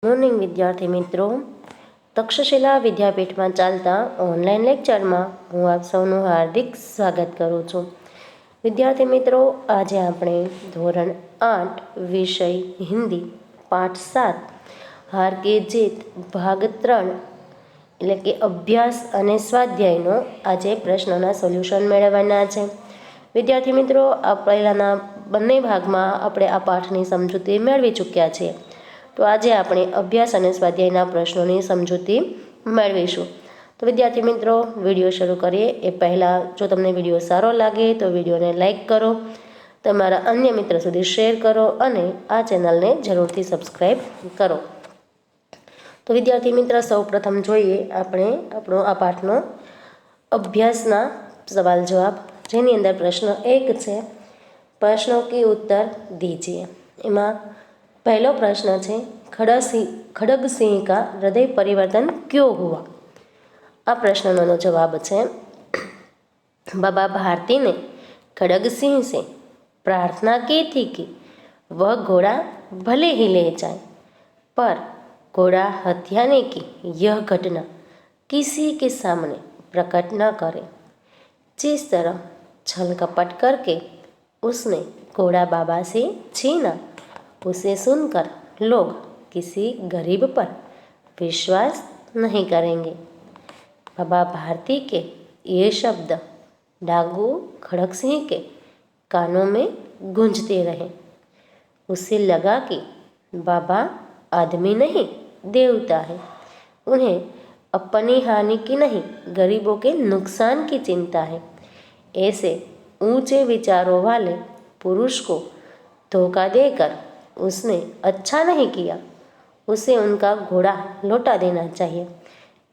Morning વિદ્યાર્થી મિત્રો, તક્ષશિલા વિદ્યાપીઠમાં ચાલતા ઓનલાઈન લેક્ચરમાં હું આપ સૌનું હાર્દિક સ્વાગત કરું છું. વિદ્યાર્થી મિત્રો, આજે આપણે ધોરણ 8 વિષય હિન્દી પાઠ 7 હાર કે જીત ભાગ 3 એટલે કે અભ્યાસ અને સ્વાધ્યાયનો આજે પ્રશ્નોના સોલ્યુશન મેળવવાના છે. વિદ્યાર્થી મિત્રો, આ પહેલાંના બંને ભાગમાં આપણે આ પાઠની સમજૂતી મેળવી ચૂક્યા છીએ. તો આજે આપણે અભ્યાસ અને સ્વાધ્યાયના પ્રશ્નોની સમજૂતી મેળવીશું. તો વિદ્યાર્થી મિત્રો, વિડીયો શરૂ કરીએ એ પહેલાં જો તમને વિડીયો સારો લાગે તો વિડીયોને લાઈક કરો, તમારા અન્ય મિત્ર સુધી શેર કરો અને આ ચેનલને જરૂરથી સબસ્ક્રાઈબ કરો. તો વિદ્યાર્થી મિત્ર, સૌ પ્રથમ જોઈએ આપણે આપણો આ પાઠનો અભ્યાસના સવાલ જવાબ, જેની અંદર પ્રશ્ન 1 છે, પ્રશ્નો કે ઉત્તર દીજીએ. એમાં पहला प्रश्न है, खड़ग सिंह का हृदय परिवर्तन क्यों हुआ? आ प्रश्न जवाब है, बाबा भारती ने खड़ग सिंह से प्रार्थना की थी कि वह घोड़ा भले ही ले जाए, पर घोड़ा हत्याने की यह घटना किसी के सामने प्रकट न करे. जिस तरह छल कपट करके उसने घोड़ा बाबा से छीना, उसे सुनकर लोग किसी गरीब पर विश्वास नहीं करेंगे. बाबा भारती के ये शब्द डाकू खड़ग सिंह के कानों में गूंजते रहे. उसे लगा कि बाबा आदमी नहीं देवता है. उन्हें अपनी हानि की नहीं, गरीबों के नुकसान की चिंता है. ऐसे ऊंचे विचारों वाले पुरुष को धोखा देकर उसने अच्छा नहीं किया. उसे उनका घोड़ा लौटा देना चाहिए.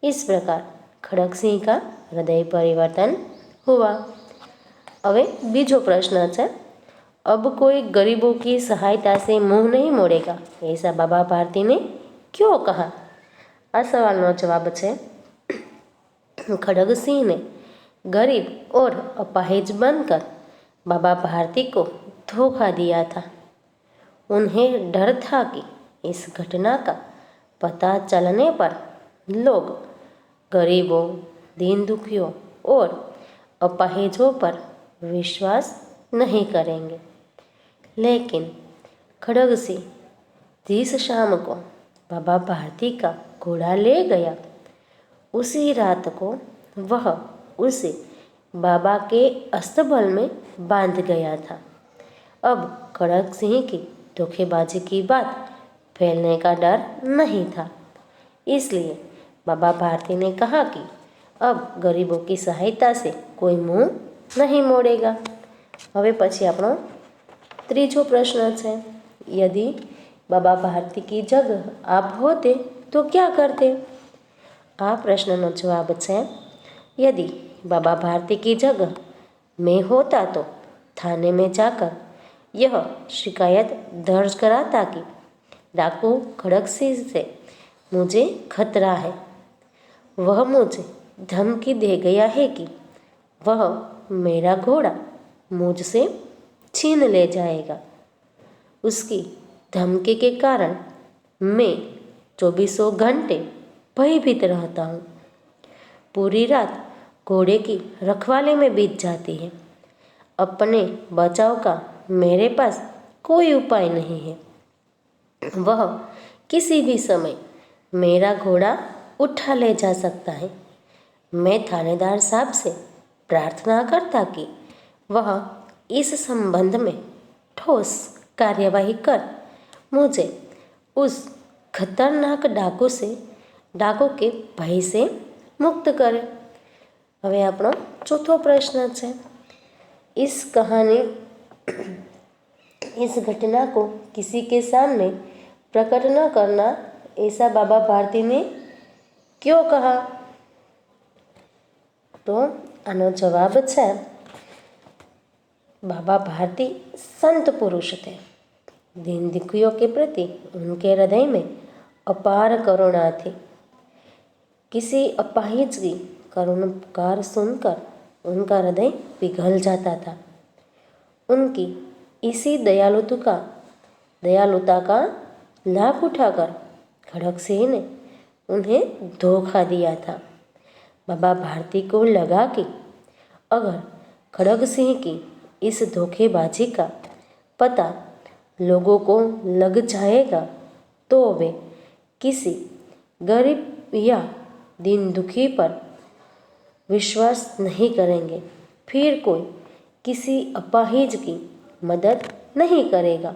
इस प्रकार खड़ग सिंह का हृदय परिवर्तन हुआ. હવે બીજો પ્રશ્ન છે, अब कोई गरीबों की सहायता से मुंह नहीं मोड़ेगा, ऐसा बाबा भारती ने क्यों कहा? आ सवालનો જવાબ છે, खड़ग सिंह ने गरीब और अपाहिज बनकर बाबा भारती को धोखा दिया था. उन्हें डर था कि इस घटना का पता चलने पर लोग गरीबों, दीन दुखियों और अपाहिजों पर विश्वास नहीं करेंगे. लेकिन खड़ग सिंह जिस शाम को बाबा भारती का घोड़ा ले गया, उसी रात को वह उसे बाबा के अस्तबल में बांध गया था. अब खड़ग सिंह की धोखेबाजी की बात फैलने का डर नहीं था. इसलिए बाबा भारती ने कहा कि अब गरीबों की सहायता से कोई मुंह नहीं मोड़ेगा. હવે પછી આપણો ત્રીજો પ્રશ્ન છે, यदि बाबा भारती की जगह आप होते तो क्या करते? आ प्रश्नનો જવાબ છે, यदि बाबा भारती की जगह मैं होता तो थाने में जाकर यह शिकायत दर्ज कराता कि डाकू खड़ग सिंह से मुझे खतरा है. वह मुझे धमकी दे गया है कि वह मेरा घोड़ा मुझसे छीन ले जाएगा. उसकी धमकी के कारण मैं 24 घंटे भयभीत रहता हूँ. पूरी रात घोड़े की रखवाली में बीत जाती है. अपने बचाव का मेरे पास कोई उपाय नहीं है. वह किसी भी समय मेरा घोड़ा उठा ले जा सकता है. मैं थानेदार साहब से प्रार्थना करता कि वह इस संबंध में ठोस कार्यवाही कर मुझे उस खतरनाक डाकू के भय से मुक्त करे. હવે આપણો ચોથો પ્રશ્ન છે, इस घटना को किसी के सामने प्रकट न करना, ऐसा बाबा भारती ने क्यों कहा? तो आनो जवाब है, बाबा भारती संत पुरुष थे. दीन दुखियों के प्रति उनके हृदय में अपार करुणा थी. किसी अपाहिज की करुण पुकार सुनकर उनका हृदय पिघल जाता था. उनकी इसी दयालुता का लाभ उठाकर खड़ग सिंह ने उन्हें धोखा दिया था। बाबा भारती को लगा कि अगर खड़ग सिंह की इस धोखेबाजी का पता लोगों को लग जाएगा तो वे किसी गरीब या दीन दुखी पर विश्वास नहीं करेंगे, फिर कोई किसी अपाहिज की मदद नहीं करेगा।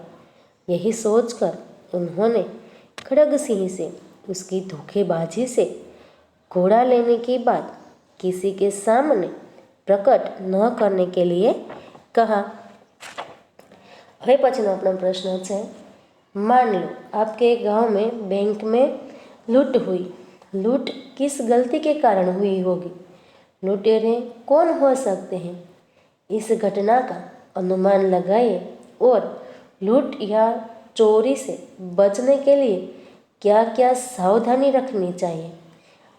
यही सोचकर उन्होंने खड़ग सिंह से उसकी धोखेबाजी से घोड़ा लेने की बात किसी के सामने प्रकट न करने के लिए कहा। હવે પછીનો આપણો પ્રશ્ન છે, मान लो आपके गांव में बैंक में लूट हुई। लूट किस गलती के कारण हुई होगी? लुटेरे कौन हो सकते हैं? इस घटना का अनुमान लगाइए और लूट या चोरी से बचने के लिए क्या क्या सावधानी रखनी चाहिए,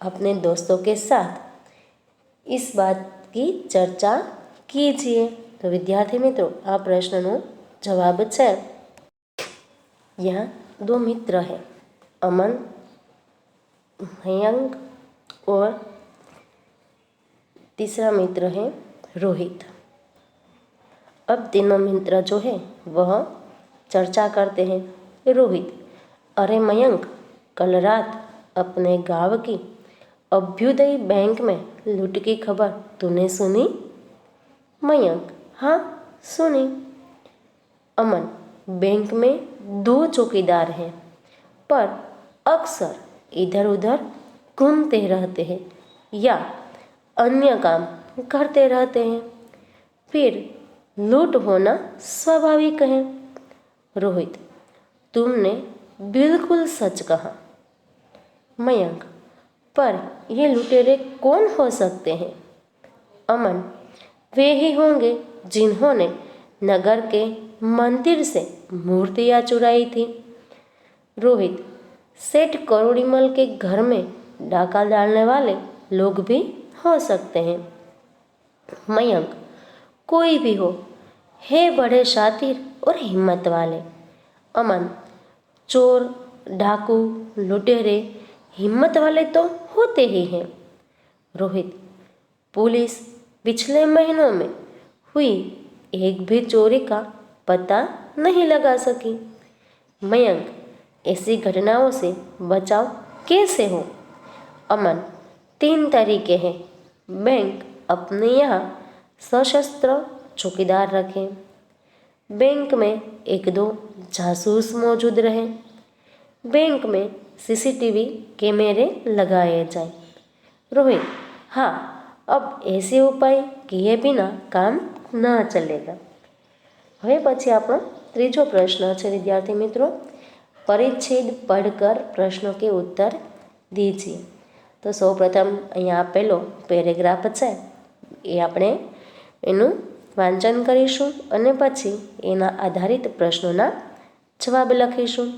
अपने दोस्तों के साथ इस बात की चर्चा कीजिए। तो विद्यार्थी मित्रों, आ प्रश्नનો जवाब है, यहाँ दो मित्र हैं, अमन, मयंक और तीसरा मित्र है रोहित। अब तीनों मित्र जो है वह चर्चा करते हैं। रोहित, अरे मयंक, कल रात अपने गांव की अभ्युदय बैंक में लूट की खबर तूने सुनी? मयंक, हाँ सुनी। अमन, बैंक में 2 चौकीदार हैं, पर अक्सर इधर उधर घूमते रहते हैं या अन्य काम करते रहते हैं, फिर लूट होना स्वाभाविक है। रोहित, तुमने बिल्कुल सच कहा। मयंक, पर ये लुटेरे कौन हो सकते हैं? अमन, वे ही होंगे जिन्होंने नगर के मंदिर से मूर्तियाँ चुराई थी। रोहित, सेठ करोड़ीमल के घर में डाका डालने वाले लोग भी हो सकते हैं। मयंक, कोई भी हो, है बड़े शातिर और हिम्मत वाले। अमन, चोर, डाकू, लुटेरे हिम्मत वाले तो होते ही हैं। रोहित, पुलिस पिछले महीनों में हुई एक भी चोरी का पता नहीं लगा सकी। मयंक, ऐसी घटनाओं से बचाव कैसे हो? अमन, 3 तरीके हैं। बैंक अपने यहाँ सशस्त्र चौकीदार रखें, बैंक में 1-2 जासूस मौजूद रहें, बैंक में सीसीटीवी कैमरे लगाए जाए। रोहित, हाँ, अब ऐसे उपाय किए बिना काम न चलेगा। હવે પછી આપણો ત્રીજો પ્રશ્ન છે વિદ્યાર્થી મિત્રો, પરિચ્છેદ પढ़कर प्रश्नों के उत्तर दीजिए। तो સૌપ્રથમ અહીંયા આપેલો પેરેગ્રાફ છે એ આપણે એનું વાંચન કરીશું અને પછી એના આધારિત પ્રશ્નોના જવાબ લખીશું।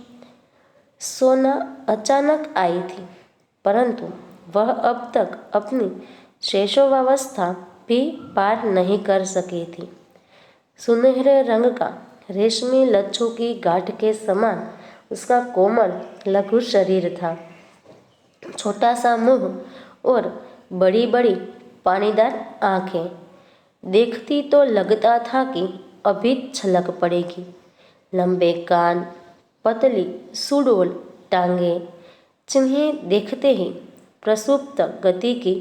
सोना अचानक आई थी, परंतु वह अब तक अपनी शैशवावस्था भी पार नहीं कर सकी थी। सुनहरे रंग का रेशमी लच्छों की गांठ के समान उसका कोमल लघु शरीर था। छोटा सा मुंह और बड़ी बड़ी पानीदार आंखें, देखती तो लगता था कि अभी छलक पड़ेगी। लंबे कान, पतली सुडौल टांगे, जिन्हें देखते ही प्रसुप्त गति की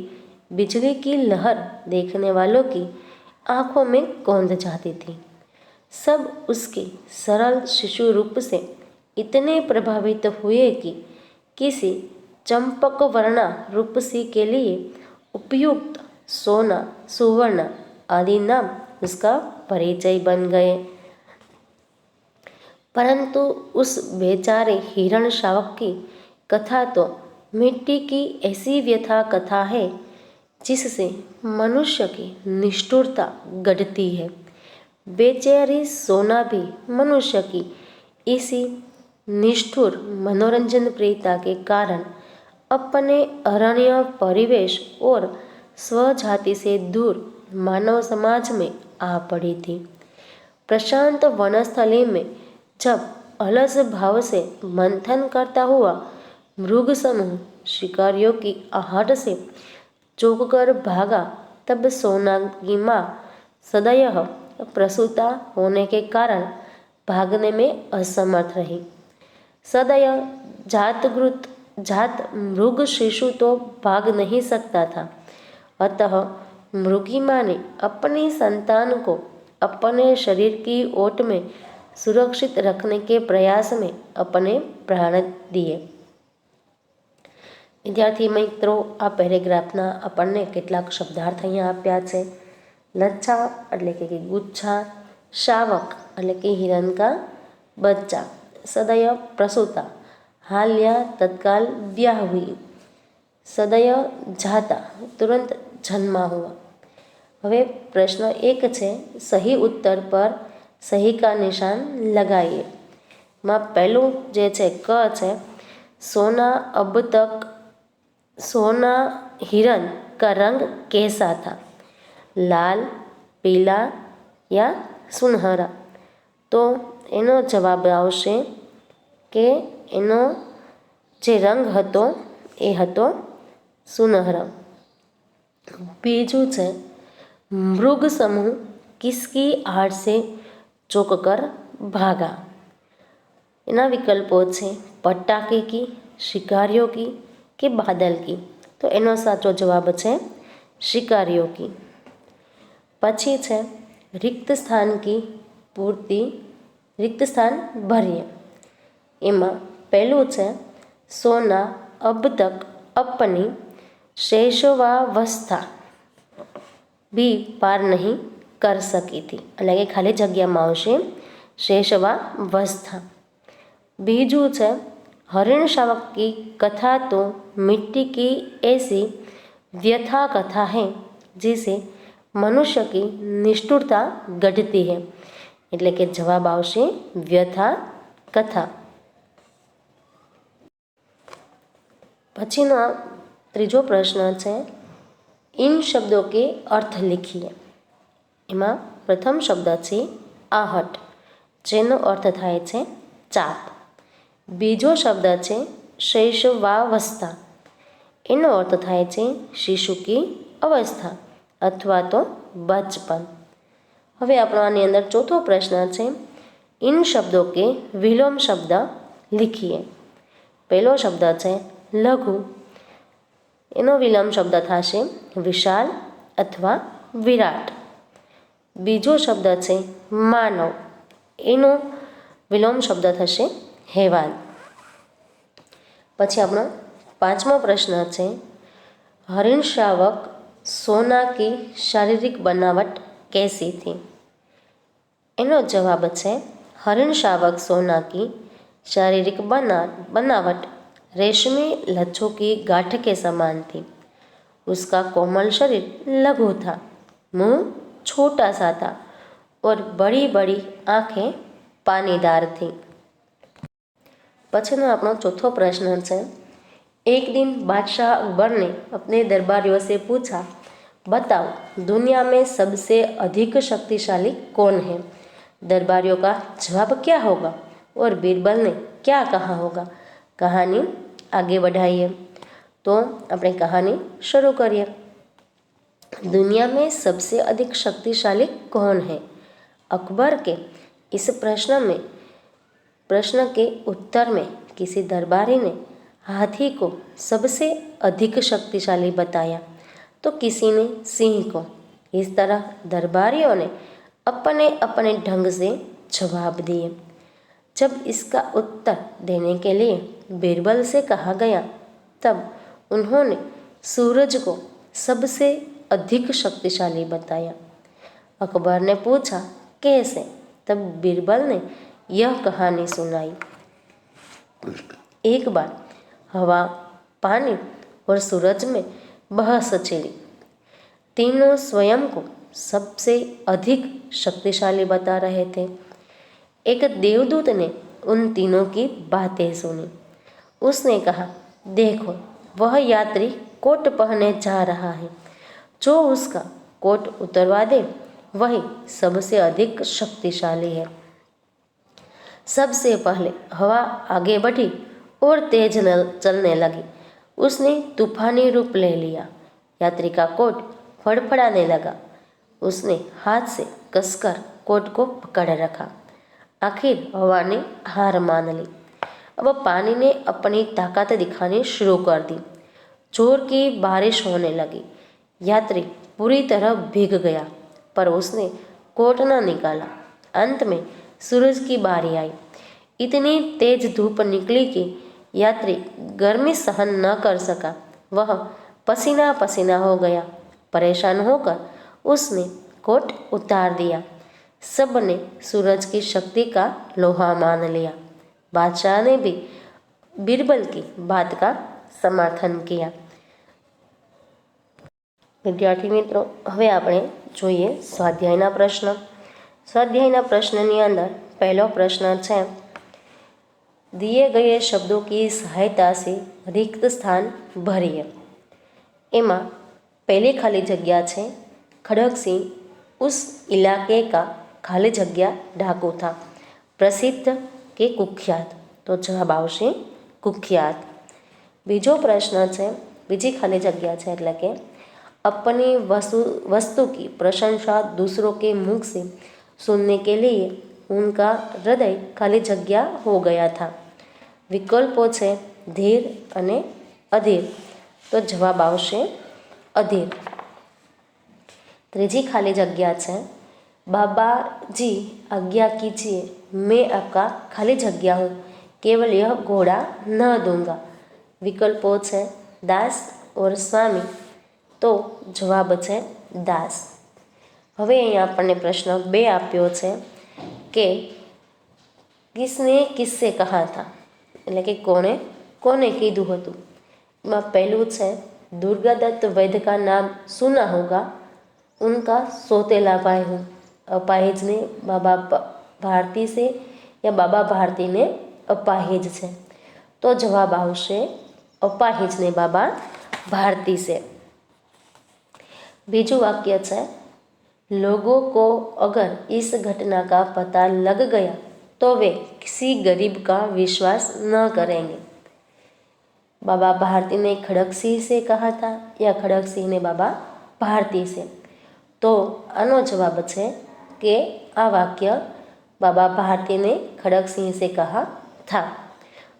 बिजली की लहर देखने वालों की आंखों में कौंध जाती थी। सब उसके सरल शिशु रूप से इतने प्रभावित हुए कि किसी चंपक वर्णा रूपसी के लिए उपयुक्त सोना, सुवर्ण आदि नाम उसका परिचय बन गए। परंतु उस बेचारे हिरण शावक की कथा तो मिट्टी की ऐसी व्यथा कथा है जिससे मनुष्य की निष्ठुरता गढ़ती है। बेचारी सोना भी मनुष्य की इसी निष्ठुर मनोरंजन प्रियता के कारण अपने अरण्य परिवेश और स्वजाति से दूर मानव समाज में आ पड़ी थी। प्रशांत वनस्थली में जब अलस भाव से मंथन करता हुआ मृग समूह शिकारियों की आहट से चौंक कर भागा, तब सोना की माँ सदैव प्रसूता होने के कारण भागने में असमर्थ रही। सदैव जात मृग शिशु तो भाग नहीं सकता था, अतः मृगी माँ ने अपनी संतान को अपने शरीर की ओट में सुरक्षित रखने के प्रयास में अपने प्राण दिए। विद्यार्थी मित्रों, आ पेरेग्राफना આપણને કેટલાક શબ્દાર્થ અહીંયા આપ્યા છે। લચ્છા એટલે કે ગુચ્છા, શાવક એટલે કે હિરણ का बच्चा, सदैव प्रसूता हाल या तत्काल ब्याह हुई, सदैव जाता तुरंत जन्मा हुआ। હવે પ્રશ્ન 1 છે, સહી ઉત્તર પર સહી का निशान लगाइए। માં પહેલું જે છે ક છે, सोना अब तक सोना हिरण का रंग कैसा था, लाल, पीला या सुनहरा। तो एनो जवाब आवशे के एनो जे रंग हतो ए हतो सुनहरा। बीजू छे, मृग समूह किसकी आड़ से चौंक कर भागा। एना विकल्पो छे पटाके की, शिकारियों की कि बादल की। तो एनो साचो जवाब है शिकारियों की। पछी है रिक्त स्थान की पूर्ति, रिक्त स्थान भरिए। एमा पहलू है सोना अब तक अपनी शैशवावस्था भी पार नहीं कर सकी थी, એટલે કે ખાલી જગ્યામાં આવશે शैशवावस्था। बीजू है हरिण शावक की कथा तो मिट्टी की ऐसी व्यथा कथा है जिसे मनुष्य की निष्ठुरता गढ़ती है, એટલે કે જવાબ આવશે વ્યથા કથા। પછીનો ત્રીજો પ્રશ્ન છે, इन शब्दों के अर्थ लिखिए। એમાં પ્રથમ શબ્દ છે आहट, જેનો અર્થ થાય છે ચાપ। बीजो शब्द है शैशवावस्था, एनो अर्थ थाय छे शिशु की अवस्था अथवा तो बचपन। हवे आपणो आनी अंदर चौथो प्रश्न है, इन शब्दों के विलोम शब्द लिखिए। पहलो शब्द है लघु, एनो विलोम शब्द थाशे विशाल अथवा विराट। बीजो शब्द है मानव, एनो विलोम शब्द थशे हेवान। पछी आपणो पांचमो प्रश्न है, हरिण शावक सोना की शारीरिक बनावट कैसी थी। एनो जवाब है हरिण शावक सोना की शारीरिक बनावट रेशमी लच्छों की गांठ के समान थी। उसका कोमल शरीर लघु था, मुंह छोटा सा था और बड़ी बड़ी आंखें पानीदार थी। पछीनो आपणो चौथो प्रश्न है, एक दिन बादशाह अकबर ने अपने दरबारियों से पूछा, बताओ दुनिया में सबसे अधिक शक्तिशाली कौन है। दरबारियों का जवाब क्या होगा और बीरबल ने क्या कहा होगा। कहानी आगे बढ़ाइए। तो अपने कहानी शुरू करिए। दुनिया में सबसे अधिक शक्तिशाली कौन है। अकबर के इस प्रश्न के उत्तर में किसी दरबारी ने हाथी को सबसे अधिक शक्तिशाली बताया तो किसी ने सिंह को। इस तरह दरबारियों ने अपने अपने ढंग से जवाब दिए। जब इसका उत्तर देने के लिए बीरबल से कहा गया तब उन्होंने सूरज को सबसे अधिक शक्तिशाली बताया। अकबर ने पूछा कैसे, तब बीरबल ने यह कहानी सुनाई। एक बार हवा, पानी और सूरज में बहस छिड़ी। तीनों स्वयं को सबसे अधिक शक्तिशाली बता रहे थे। एक देवदूत ने उन तीनों की बातें सुनी। उसने कहा, देखो वह यात्री कोट पहने जा रहा है, जो उसका कोट उतरवा दे वही सबसे अधिक शक्तिशाली है। सबसे पहले हवा आगे बढ़ी और तेज चलने लगी। उसने तूफानी रूप ले लिया। यात्री का कोट फड़फड़ाने लगा। उसने हाथ से कसकर कोट को पकड़ रखा। आखिर हवा ने हार मान ली। अब पानी ने अपनी ताकत दिखानी शुरू कर दी। जोर की बारिश होने लगी। यात्री पूरी तरह भीग गया, पर उसने कोट न निकाला। अंत में सूरज की बारी आई। इतनी तेज धूप निकली कि यात्री गर्मी सहन न कर सका। वह पसीना पसीना हो गया। परेशान होकर उसने कोट उतार दिया। सबने सूरज की शक्ति का लोहा मान लिया। बादशाह ने भी बीरबल की बात का समर्थन किया। विद्यार्थी मित्रों, હવે આપણે જોઈએ સ્વાધ્યાયના પ્રશ્ન। સ્વાધ્યાયના પ્રશ્નની અંદર પહેલો પ્રશ્ન છે, दिए गए शब्दों की सहायता से रिक्त स्थान भरिए। एमा पहली खाली जग्या है, खड़ग सिंह उस इलाके का खाली जग्या डाकू था। प्रसिद्ध के कुख्यात, तो जवाब आवशे कुख्यात। बीजो प्रश्न है, बीजी खाली जग्या है एटले के अपनी वस्तु की प्रशंसा दूसरों के मुख से सुनने के लिए उनका हृदय खाली जग्या हो गया था। विकल्पों है धीर अने अधीर, तो जवाब आवशे अधीर। त्रीजी खाली जग्या है, बाबा जी आज्ञा कीजिए, मैं आपका खाली जग्या हूँ, केवल यह घोड़ा न दूंगा। विकल्पों है दास और स्वामी, तो जवाब है दास। हवे अहींया आपणे प्रश्न 2 आप्यो छे के किसने किससे कहा था, एटले के कोणे कोने कीधुं हतुं। एमां पहेलुं छे, दुर्गादत्त वैद्य का नाम सुना होगा, उनका सौतेला भाई हूँ। अपाहिज ने बाबा भारती से या बाबा भारती ने अपाहिज छे, तो जवाब आवशे अपाहिज ने बाबा भारती से। बीजू वाक्य है, लोगों को अगर इस घटना का पता लग गया तो वे किसी गरीब का विश्वास न करेंगे। बाबा भारती ने खड़ग सिंह से कहा था या खड़ग सिंह ने बाबा भारती से, तो आनो जवाब है कि आ वाक्य बाबा भारती ने खड़ग सिंह से कहा था।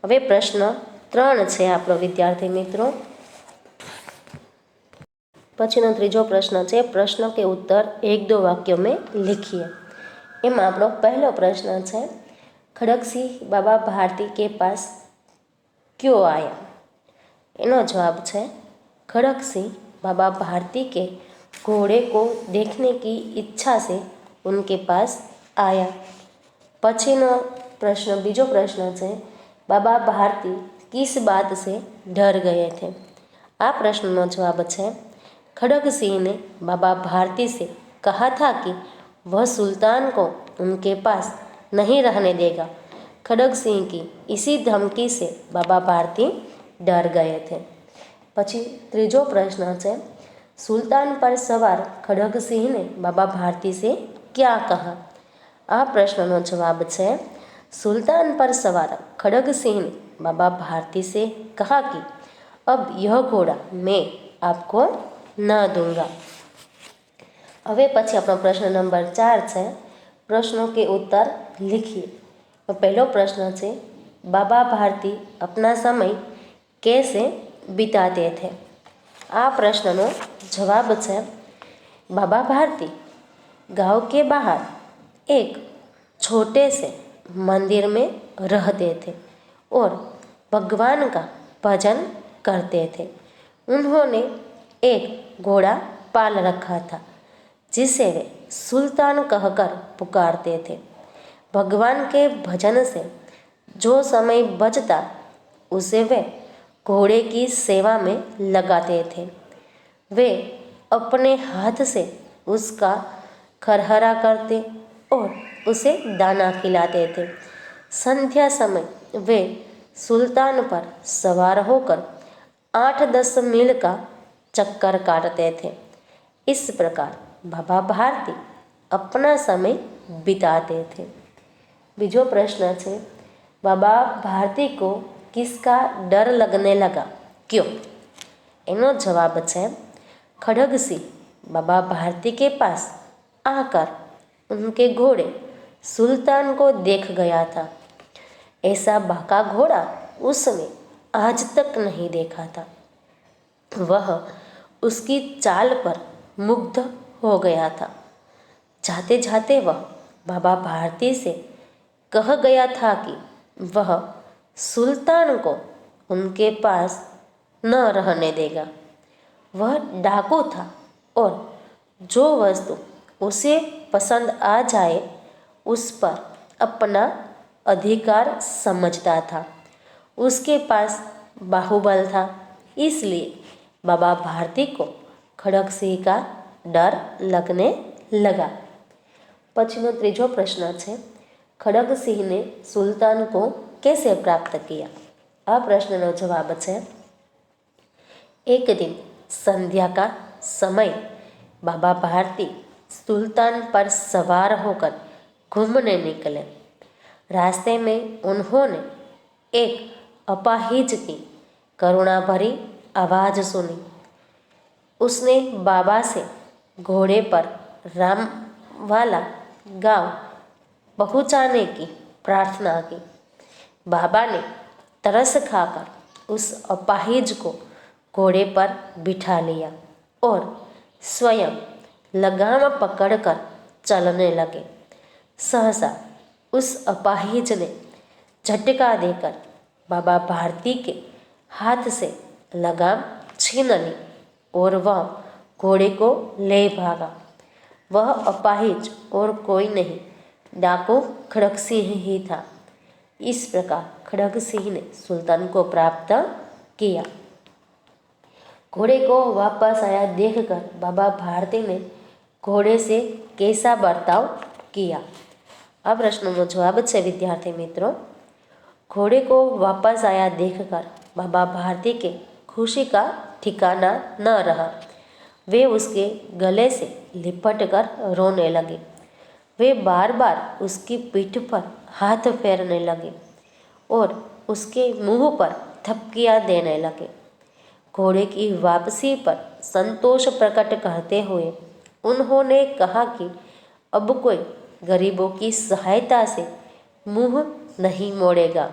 हवे प्रश्न 3 है आपणो विद्यार्थी मित्रों। पछीनो त्रीजो प्रश्न है, प्रश्न के उत्तर 1-2 वाक्यों में लिखिए। एमां आपणो पहलो प्रश्न है, खड़ग सिंह बाबा भारती के पास क्यों आया। एनो जवाब है, खड़ग सिंह बाबा भारती के घोड़े को देखने की इच्छा से उनके पास आया। पछीनो प्रश्न, बीजो प्रश्न है, बाबा भारती किस बात से डर गए थे। आ प्रश्ननो जवाब है, खड़ग सिंह ने बाबा भारती से कहा था कि वह सुल्तान को उनके पास नहीं रहने देगा। खड़ग सिंह की इसी धमकी से बाबा भारती डर गए थे। पछी त्रीजो प्रश्न है, सुल्तान पर सवार खड़ग सिंह ने बाबा भारती से क्या कहा। आ प्रश्ननो जवाब है, सुल्तान पर सवार खड़ग सिंह ने बाबा भारती से कहा कि अब यह घोड़ा मैं आपको न दूंगा। हवे पछी आपणो प्रश्न नंबर 4 है, प्रश्नों के उत्तर लिखिए। तो पहलो प्रश्न है, बाबा भारती अपना समय कैसे बिताते थे। आ प्रश्ननो जवाब है, बाबा भारती गांव के बाहर एक छोटे से मंदिर में रहते थे और भगवान का भजन करते थे। उन्होंने एक घोड़ा पाल रखा था जिसे वे सुल्तान कहकर पुकारते थे। भगवान के भजन से जो समय बचता उसे वे घोड़े की सेवा में लगाते थे। वे अपने हाथ से उसका खरहरा करते और उसे दाना खिलाते थे। संध्या समय वे सुल्तान पर सवार होकर 8-10 मील का चक्कर काटते थे। इस प्रकार बाबा भारती अपना समय बिताते थे। बीजो प्रश्न है, बाबा भारती को किसका डर लगने लगा, क्यों? एनो जवाब है खड़ग सिंह बाबा भारती के पास आकर उनके घोड़े सुल्तान को देख गया था। ऐसा बाका घोड़ा उसने आज तक नहीं देखा था। वह उसकी चाल पर मुग्ध हो गया था। जाते जाते वह बाबा भारती से कह गया था कि वह सुल्तान को उनके पास न रहने देगा। वह डाकू था और जो वस्तु उसे पसंद आ जाए उस पर अपना अधिकार समझता था। उसके पास बाहुबल था, इसलिए बाबा भारती को खड़ग सिंह का डर लगने लगा। पछीनो त्रीजो प्रश्न है, खड़ग सिंह ने सुल्तान को कैसे प्राप्त किया? आ प्रश्ननो जवाब है एक दिन संध्या का समय बाबा भारती सुल्तान पर सवार होकर घूमने निकले। रास्ते में उन्होंने एक अपाहिज की करुणा भरी आवाज़ सुनी। उसने बाबा से घोड़े पर रामवाला गांव पहुंचाने की प्रार्थना की। बाबा ने तरस खाकर उस अपाहिज को घोड़े पर बिठा लिया और स्वयं लगाम पकड़कर चलने लगे। सहसा उस अपाहिज ने झटका देकर बाबा भारती के हाथ से लगाम छीन ली और वह घोड़े को ले भागा। वह अपाहिज और कोई नहीं, डाकू खड़ग सिंह ही था। इस प्रकार खड़ग सिंह ने सुल्तान को प्राप्त किया। घोड़े को वापस आया देखकर बाबा भारती ने घोड़े से कैसा बर्ताव किया? अब प्रश्नों जवाब है विद्यार्थी मित्रों, घोड़े को वापस आया देखकर बाबा भारती के खुशी का ठिकाना न रहा। वे उसके गले से लिपट कर रोने लगे। वे बार बार उसकी पीठ पर हाथ फेरने लगे और उसके मुंह पर थपकियां देने लगे। घोड़े की वापसी पर संतोष प्रकट करते हुए उन्होंने कहा कि अब कोई गरीबों की सहायता से मुंह नहीं मोड़ेगा।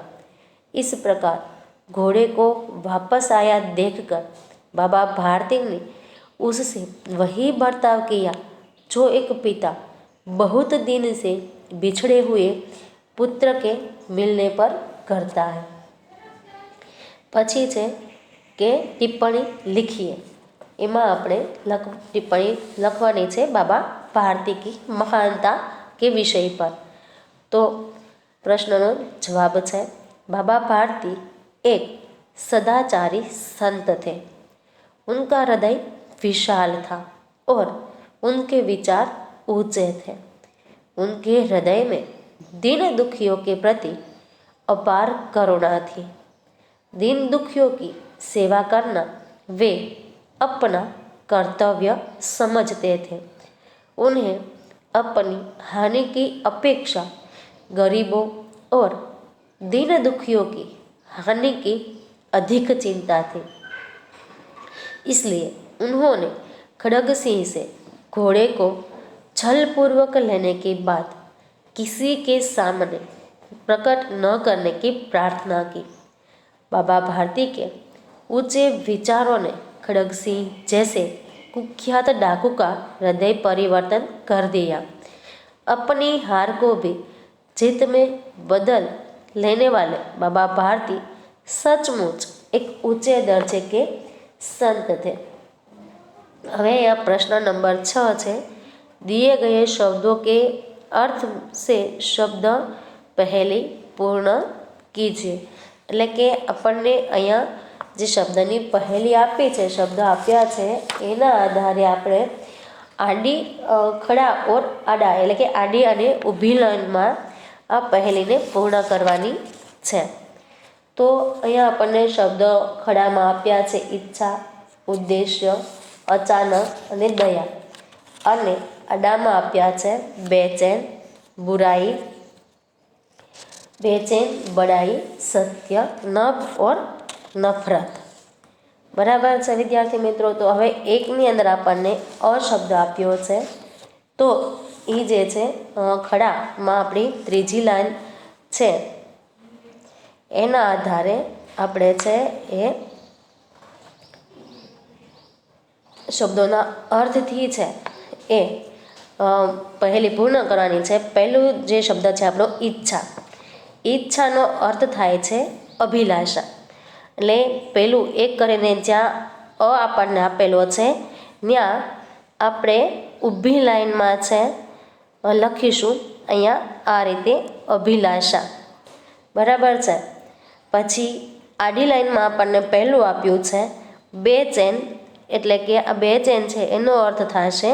इस प्रकार घोड़े को वापस आया देखकर बाबा भारती ने उससे वही बर्ताव किया जो एक पिता बहुत दिन से बिछड़े हुए पुत्र के मिलने पर करता है। पछी छे के टिप्पणी लिखिए। एमां आपणे टिप्पणी लखवानी छे बाबा भारती की महानता के विषय पर। तो प्रश्ननो जवाब है बाबा भारती एक सदाचारी संत थे। उनका हृदय विशाल था और उनके विचार ऊंचे थे। उनके हृदय में दीन दुखियों के प्रति अपार करुणा थी। दीन दुखियों की सेवा करना वे अपना कर्तव्य समझते थे। उन्हें अपनी हानि की अपेक्षा गरीबों और दीन दुखियों की हानि की अधिक चिंता थी। इसलिए उन्होंने खड़ग सिंह से घोड़े को छलपूर्वक लेने के बाद किसी के सामने प्रकट न करने की प्रार्थना की। बाबा भारती के ऊंचे विचारों ने खड़ग सिंह जैसे कुख्यात डाकू का हृदय परिवर्तन कर दिया। अपनी हार को भी जीत में बदल लेने वाले बाबा भारती सचमुच एक ऊंचे दर्जे के संत थे। हमें यह प्रश्न नंबर 6 है। दिए गए शब्दों के अर्थ से शब्द पहले पूर्ण कीजिए। એટલે કે આપણને અહીંયા જે શબ્દની પહેલી આપી છે, શબ્દ આપ્યા છે, એના આધારે આપણે આડી ખડા ઓર આડા એટલે કે આડી અને ઊભી લાઈનમાં આ પહેલીને પૂર્ણ કરવાની છે। તો અહીંયા આપણને શબ્દ ખડામાં આપ્યા છે ઈચ્છા, ઉદ્દેશ્ય, અચાનક અને દયા, અને આડામાં આપ્યા છે બેચેન, બુરાઈ, बेचैन, बड़ाई, सत्य, नभ और नफरत। बराबर है विद्यार्थी मित्रों। तो हवे एकनी अंदर आपने अ शब्द आप्यो छे, तो ई जे छे खड़ा में आपणी त्रीजी लाइन छे एना आधारे आपणे छे ए शब्दोना अर्थथी छे ए पहेली पूर्ण करवानी छे। पहेलुं जे शब्द छे आपणो ઈચ્છા। ઈચ્છાનો अर्थ थाय छे अभिलाषा। એટલે પેલું એક કરીને જ્યાં અ આપણને આપેલો છે ત્યાં આપણે ઊભી લાઈનમાં છે લખીશું અહીંયા આ રીતે અભિલાષા। બરાબર છે। પછી આડી લાઈનમાં આપણને પહેલું આપ્યું છે બેચેન, એટલે કે આ બેચેન છે એનો અર્થ થશે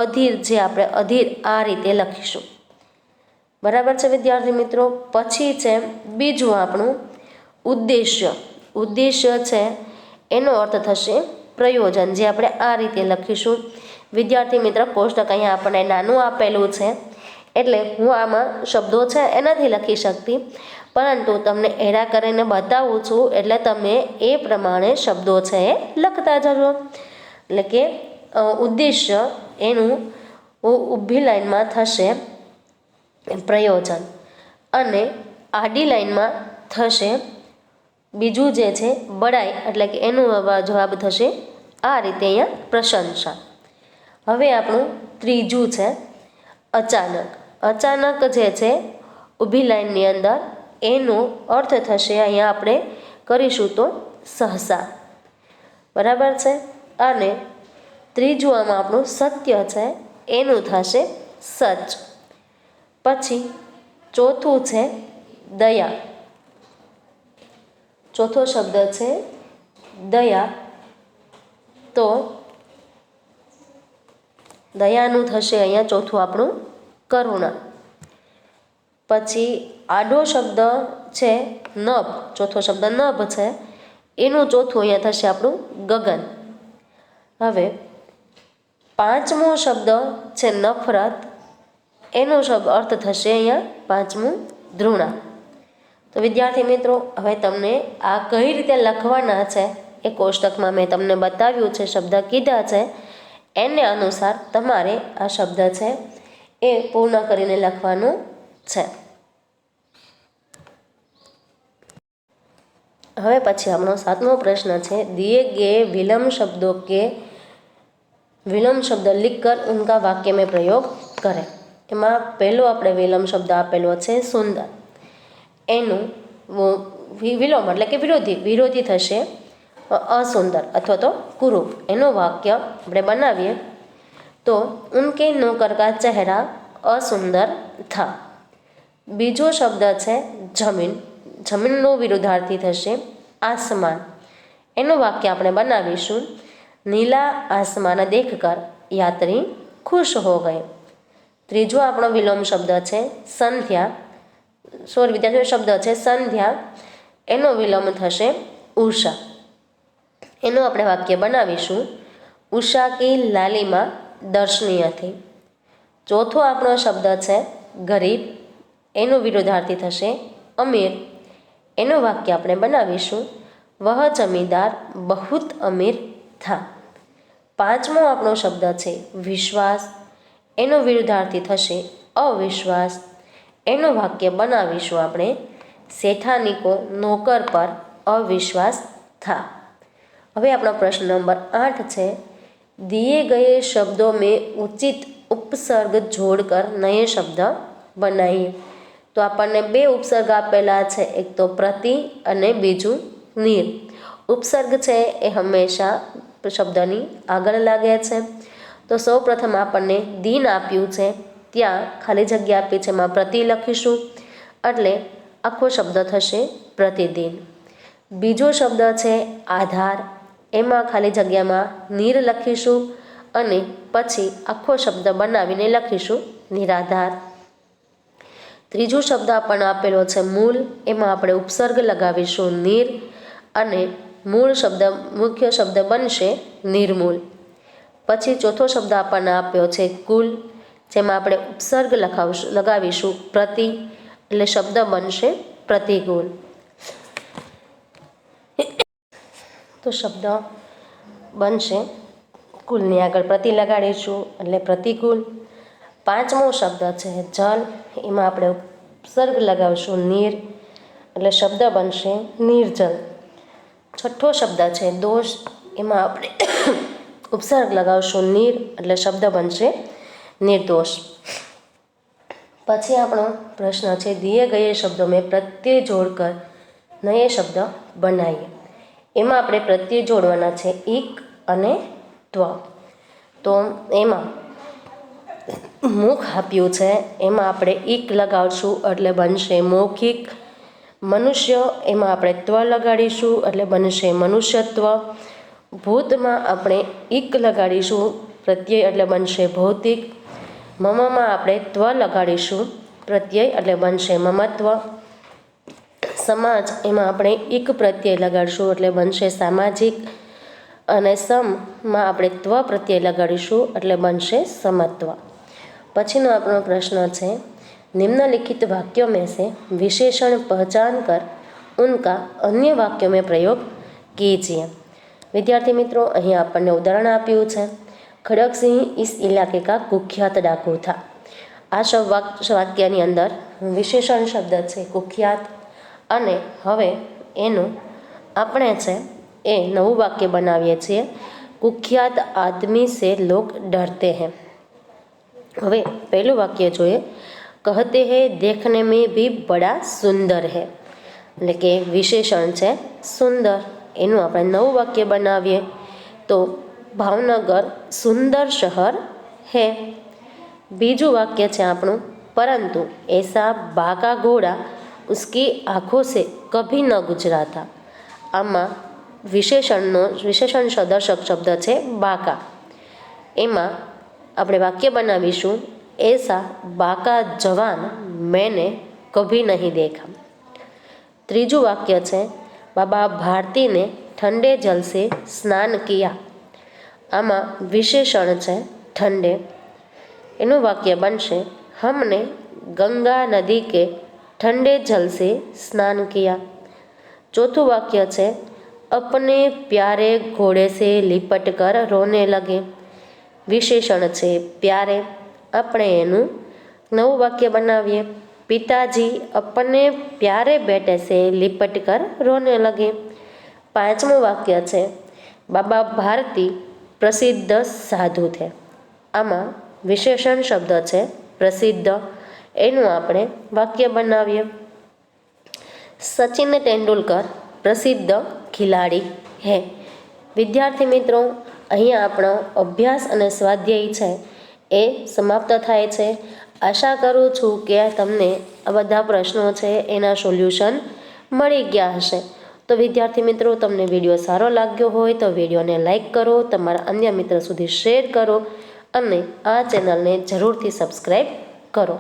અધીર, જે આપણે અધીર આ રીતે લખીશું। બરાબર છે વિદ્યાર્થી મિત્રો। પછી છે બીજું આપણું ઉદ્દેશ્ય। ઉદ્દેશ્ય છે એનો અર્થ થશે પ્રયોજન, જે આપણે આ રીતે લખીશું। વિદ્યાર્થી મિત્ર કોષ્ટક અહીંયા આપણને નાનું આપેલું છે એટલે હું આમાં શબ્દો છે એ નથી લખી શકતી, પરંતુ તમને એડા કરીને બતાવું છું એટલે તમે એ પ્રમાણે શબ્દો છે એ લખતા જજો। એટલે કે ઉદ્દેશ્ય એનું ઊભી લાઈનમાં થશે પ્રયોજન અને આડી લાઈનમાં થશે બીજું જે છે બડાઈ, એટલે કે એનો જવાબ થશે આ રીતે અહીંયા પ્રશંસા। હવે આપણું ત્રીજું છે અચાનક। અચાનક જે છે ઊભી લાઈનની અંદર એનો અર્થ થશે અહીંયા આપણે કરીશું તો સહસા। બરાબર છે। અને ત્રીજું આમાં આપણું સત્ય છે એનું થશે સચ। પછી ચોથું છે દયા। ચોથો શબ્દ છે દયા, તો દયાનું થશે અહીંયા ચોથું આપણું કરુણા। પછી આડો શબ્દ છે નભ, ચોથો શબ્દ નભ છે એનું ચોથું અહીંયા થશે આપણું ગગન। હવે પાંચમો શબ્દ છે નફરત, એનો શબ્દ અર્થ થશે અહીંયા પાંચમું ધૃણા। તો વિદ્યાર્થી મિત્રો હવે તમને આ કઈ રીતે લખવાના છે એ કોષ્ટકમાં મેં તમને બતાવ્યું છે, શબ્દ કીધા છે એને અનુસાર તમારે આ શબ્દ છે એ પૂર્ણ કરીને લખવાનું છે। હવે પછી આપણો સાતમો પ્રશ્ન છે दिए गए विलम्ब शब्दों के विलम्ब शब्द लिखकर उनका वाक्य में प्रयोग करें। એમાં પહેલો આપણે વિલમ્બ શબ્દ આપેલો છે સુંદર, એનું વિલોમ એટલે કે વિરોધી થશે असुंदर अथवा तो कुरूप। एनो वाक्य આપણે બનાવીએ તો उनके नौकर का चेहरा असुंदर था। बीजो शब्द है जमीन, जमीनનો विरुद्धार्थी થશે आसमान। एनो वाक्य આપણે બનાવીશું नीला आसमान देखकर यात्री खुश हो गए। ત્રીજો આપણો વિલોમ શબ્દ છે સંધ્યા, સોરી વિદ્યાર્થીઓ શબ્દ છે સંધ્યા, એનો વિલોમ થશે ઉષા। એનું આપણે વાક્ય બનાવીશું ઉષા की लालिमा दर्शनीय थी। ચોથો આપણો શબ્દ છે ગરીબ, એનો વિરોધાર્થી થશે અમીર। એનું વાક્ય આપણે બનાવીશું वह जमींदार बहुत अमीर था। પાંચમો આપણો શબ્દ છે વિશ્વાસ, એનો વિરુદ્ધાર્થી થશે અવિશ્વાસ। એનું વાક્ય બનાવીશું આપણે सेठानी को नौकर पर अविश्वास था। હવે આપણો પ્રશ્ન નંબર 8 છે दिए गए शब्दों में उचित उपसर्ग जोड़कर नए शब्द बनाइए। तो આપણને બે ઉપસર્ગ આપેલા છે, એક તો પ્રતિ અને બીજું નીર। ઉપસર્ગ છે એ હંમેશા શબ્દની આગળ લાગે છે। તો સૌપ્રથમ આપણને દિન આપ્યું છે, ત્યાં ખાલી જગ્યા આપી છે, એમાં પ્રતિ લખીશું એટલે આખો શબ્દ થશે પ્રતિદિન। બીજો શબ્દ છે આધાર, એમાં ખાલી જગ્યામાં નીર લખીશું અને પછી આખો શબ્દ બનાવીને લખીશું નિરાધાર। ત્રીજો શબ્દ આપણને આપેલો છે મૂળ, એમાં આપણે ઉપસર્ગ લગાવીશું નીર અને મૂળ શબ્દ મુખ્ય શબ્દ બનશે નિર્મૂળ। પછી ચોથો શબ્દ આપણને આપ્યો છે કુલ, જેમાં આપણે ઉપસર્ગ લગાવીશું પ્રતિ એટલે શબ્દ બનશે પ્રતિકૂળ. તો શબ્દ બનશે કુલની આગળ પ્રતિ લગાડીશું એટલે પ્રતિકૂળ. પાંચમો શબ્દ છે જલ, એમાં આપણે ઉપસર્ગ લગાવશું નીર એટલે શબ્દ બનશે નિર્જલ. છઠ્ઠો શબ્દ છે દોષ, એમાં આપણે ઉપસર્ગ લગાવશું નીર એટલે શબ્દ બનશે નિર્દોષ. પછી આપણો પ્રશ્ન છે દિए गए शब्दों में प्रत्यय जोड़कर नए शब्द बनाइए. એમાં આપણે પ્રત્યય જોડવાના છે ઇક અને ત્વ. તો એમાં મુખ આપ્યું છે, એમાં આપણે ઇક લગાડશું એટલે બનશે મૌખિક. મનુષ્ય, એમાં આપણે ત્વ લગાડીશું એટલે બનશે મનુષ્યત્વ. ભૂતમાં આપણે ઇક લગાડીશું પ્રત્યય એટલે બનશે ભૌતિક. મમમાં આપણે ત્વ લગાડીશું પ્રત્યય એટલે બનશે મમત્વ. સમાજ, એમાં આપણે ઇક પ્રત્યય લગાડીશું એટલે બનશે સામાજિક. અને સમમાં આપણે ત્વ પ્રત્યય લગાડીશું એટલે બનશે સમત્વ. પછીનો આપણો પ્રશ્ન છે निम्नलिखित वाक्यों में से विशेषण पहचान कर उनका अन्य वाक्यों में प्रयोग कीजिए. विद्यार्थी मित्रों, અહીં આપણને ઉદાહરણ આપ્યું છે ખડકસિંહ इस इलाके का कुख्यात डाकू था. આ વાક્યની અંદર વિશેષણ શબ્દ છે કુખ્યાત, અને હવે એનું આપણે છે એ નવું વાક્ય બનાવીએ છીએ કુખ્યાત આદમી સે લોગ ડરતે हैं. હવે પહેલું વાક્ય જોઈએ. कहते हैं देखने में भी बड़ा सुंदर है, એટલે કે વિશેષણ છે સુંદર, એનું આપણે નવું વાક્ય બનાવીએ તો ભાવનગર સુંદર શહેર है. બીજું વાક્ય છે આપણું परंतु ऐसा बाका घोड़ा उसकी आँखों से कभी न गुजरा था. આમાં વિશેષણ સદર્શક શબ્દ છે બાકા. એમાં આપણે વાક્ય બનાવીશું ऐसा बाका जवान मैंने कभी नहीं देखा. ત્રીજું વાક્ય છે બાબા ભારતી ને ઠંડે જલ से સ્નાન किया. આમાં વિશેષણ છે ઠંડે, એનું વાક્ય બનશે हमने गंगा नदी के ठंडे जल से स्नान किया. ચોથું વાક્ય છે अपने प्यारे घोड़े से लिपट कर रोने लगे. વિશેષણ છે प्यारे, આપણે એનું નવું વાક્ય બનાવીએ पिताजी अपने प्यारे बेटे से लिपट कर रोने लगे. પાંચમું વાક્ય છે બાબા ભારતી પ્રસિદ્ધ સાધુ थे. આમાં વિશેષણ શબ્દ છે પ્રસિદ્ધ, એનું આપણે વાક્ય બનાવીએ સચિન તેંડુલકર પ્રસિદ્ધ ખિલાડી હે. વિદ્યાર્થી મિત્રો, અહીંયા આપણો અભ્યાસ અને સ્વાધ્યાય છે એ સમાપ્ત થાય છે. આશા કરું છું કે તમને આ બધા પ્રશ્નો છે એના સોલ્યુશન મળી ગયા હશે. તો વિદ્યાર્થી મિત્રો, તમને વિડીયો સારો લાગ્યો હોય તો વિડીયોને લાઈક કરો, તમારા અન્ય મિત્ર સુધી શેર કરો અને આ ચેનલને જરૂરથી સબસ્ક્રાઈબ કરો.